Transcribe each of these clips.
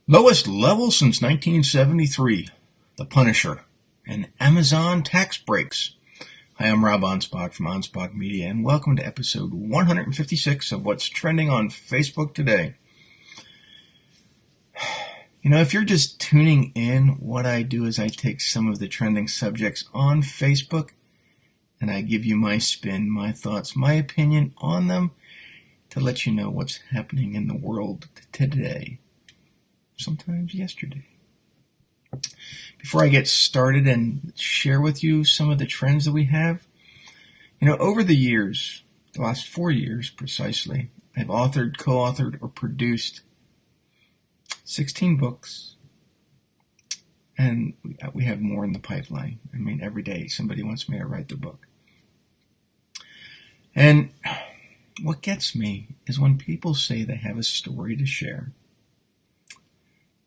Lowest level since 1973. The Punisher. And Amazon tax breaks. Hi, I'm Rob Anspach from Anspach Media, and welcome to episode 156 of What's Trending on Facebook Today. You know, if you're just tuning in, what I do is I take some of the trending subjects on Facebook and I give you my spin, my thoughts, my opinion on them to let you know what's happening in the world today. Sometimes yesterday. Before I get started and share with you some of the trends that we have, you know, over the years, the last 4 years precisely, I've authored, co-authored, or produced 16 books, and we have more in the pipeline. I mean, every day somebody wants me to write the book. And what gets me is when people say they have a story to share,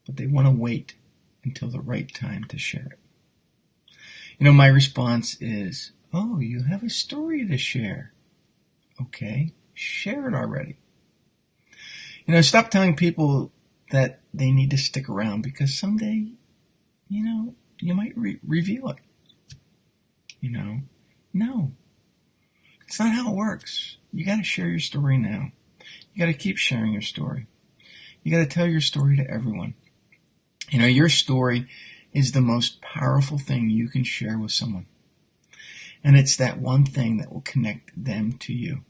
but they want to wait until the right time to share it. You know, my response is, oh, you have a story to share. Okay, share it already. You know, stop telling people that they need to stick around because someday, you know, you might reveal it. You know, no, it's not how it works. You got to share your story now. You got to keep sharing your story. You got to tell your story to everyone. You know, your story is the most powerful thing you can share with someone. And it's that one thing that will connect them to you.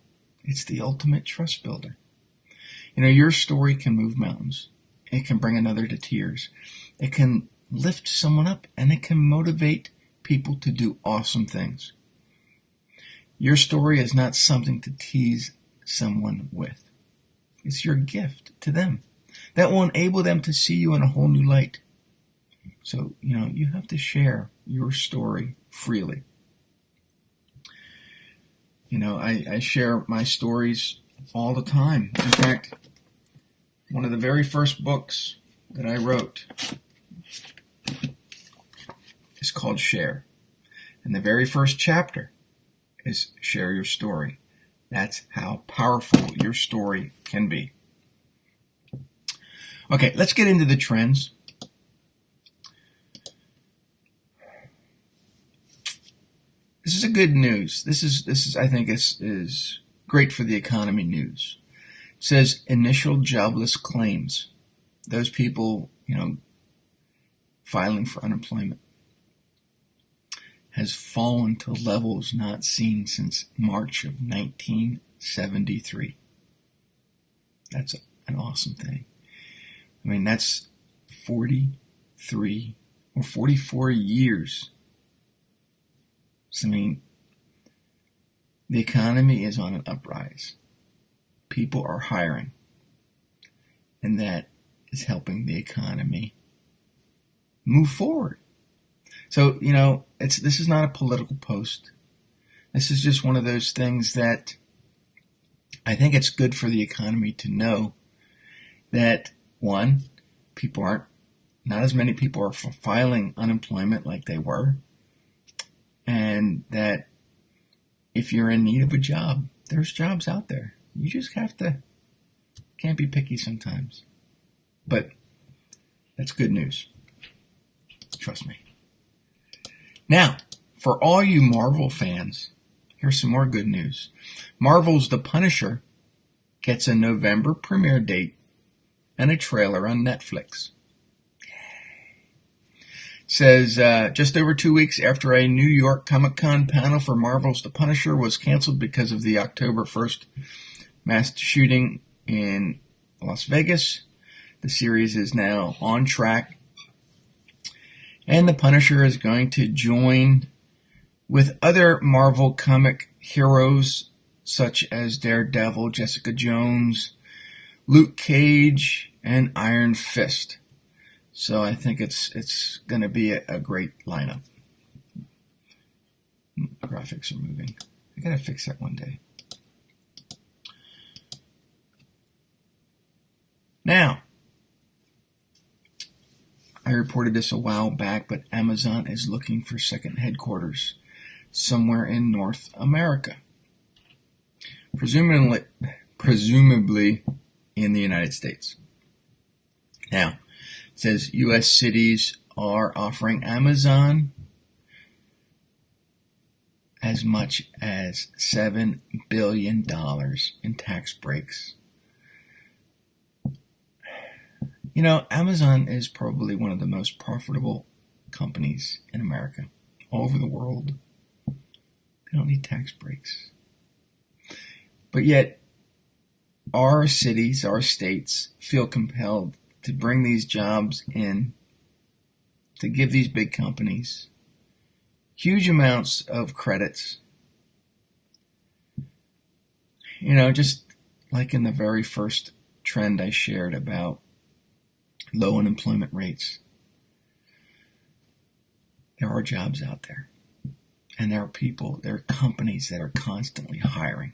It's the ultimate trust builder. You know, your story can move mountains. It can bring another to tears. It can lift someone up, and it can motivate people to do awesome things. Your story is not something to tease someone with. It's your gift to them. That will enable them to see you in a whole new light. So, you know, you have to share your story freely. You know, I share my stories all the time. In fact, one of the very first books that I wrote is called Share. And the very first chapter is Share Your Story. That's how powerful your story can be. Okay, let's get into the trends. This is a good news. This is I think is great for the economy news. It says initial jobless claims. Those people, you know, filing for unemployment has fallen to levels not seen since March of 1973. That's an awesome thing. I mean, that's 43 or 44 years. So, I mean, the economy is on an uprise. People are hiring. And that is helping the economy move forward. So, you know, this is not a political post. This is just one of those things that I think it's good for the economy to know that, one, not as many people are filing unemployment like they were, and that if you're in need of a job, there's jobs out there. You just can't be picky sometimes. But that's good news. Trust me. Now, for all you Marvel fans, here's some more good news. Marvel's The Punisher gets a November premiere date and a trailer on Netflix. It says, just over 2 weeks after a New York Comic-Con panel for Marvel's The Punisher was canceled because of the October 1st mass shooting in Las Vegas, the series is now on track. And The Punisher is going to join with other Marvel comic heroes such as Daredevil, Jessica Jones, Luke Cage, and Iron Fist. So I think it's going to be a great lineup. Graphics are moving. I got to fix that one day. Now, I reported this a while back, but Amazon is looking for second headquarters somewhere in North America. Presumably in the United States. Now, It says U.S. cities are offering Amazon as much as $7 billion in tax breaks. You know, Amazon is probably one of the most profitable companies in America, all over the world. They don't need tax breaks. But yet, our cities, our states feel compelled to bring these jobs in, to give these big companies huge amounts of credits. You know, just like in the very first trend I shared about low unemployment rates. There are jobs out there. And there are people, there are companies that are constantly hiring.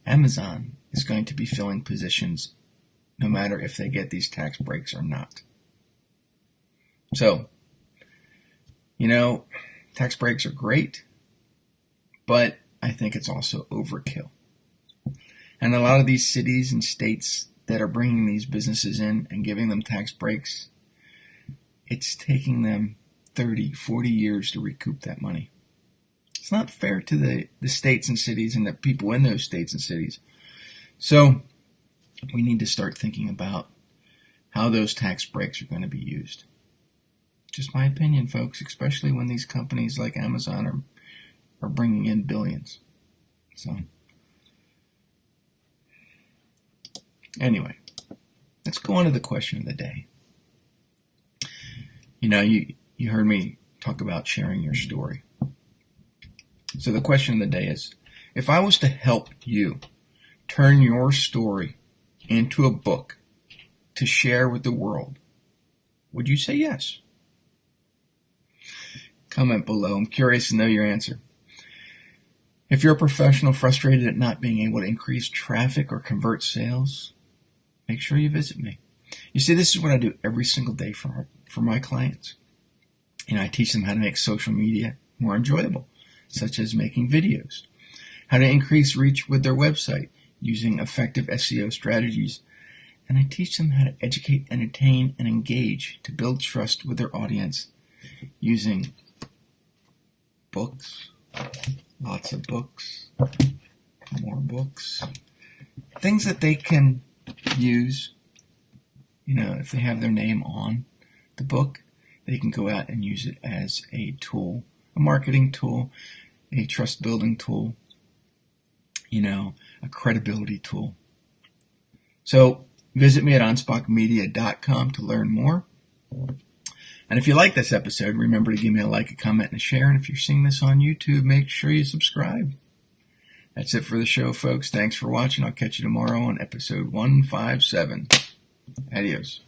Amazon is going to be filling positions no matter if they get these tax breaks or not. So, you know, tax breaks are great, but I think it's also overkill. And a lot of these cities and states that are bringing these businesses in and giving them tax breaks, it's taking them 30, 40 years to recoup that money. It's not fair to the states and cities and the people in those states and cities. So we need to start thinking about how those tax breaks are going to be used. Just my opinion, folks, especially when these companies like Amazon are bringing in billions. So anyway, let's go on to the question of the day. You know, you heard me talk about sharing your story. So the question of the day is, if I was to help you turn your story into a book to share with the world, would you say yes? Comment below. I'm curious to know your answer. If you're a professional frustrated at not being able to increase traffic or convert sales, make sure you visit me. You see, this is what I do every single day for my clients. You know, I teach them how to make social media more enjoyable, such as making videos, how to increase reach with their website using effective SEO strategies, and I teach them how to educate, entertain, and engage to build trust with their audience using books, lots of books, more books, things that they can use. You know, if they have their name on the book, they can go out and use it as a tool, a marketing tool, a trust building tool, you know, a credibility tool. So visit me at anspachmedia.com to learn more. And if you like this episode, remember to give me a like, a comment, and a share. And if you're seeing this on YouTube, make sure you subscribe. That's it for the show, folks. Thanks for watching. I'll catch you tomorrow on episode 157. Adios.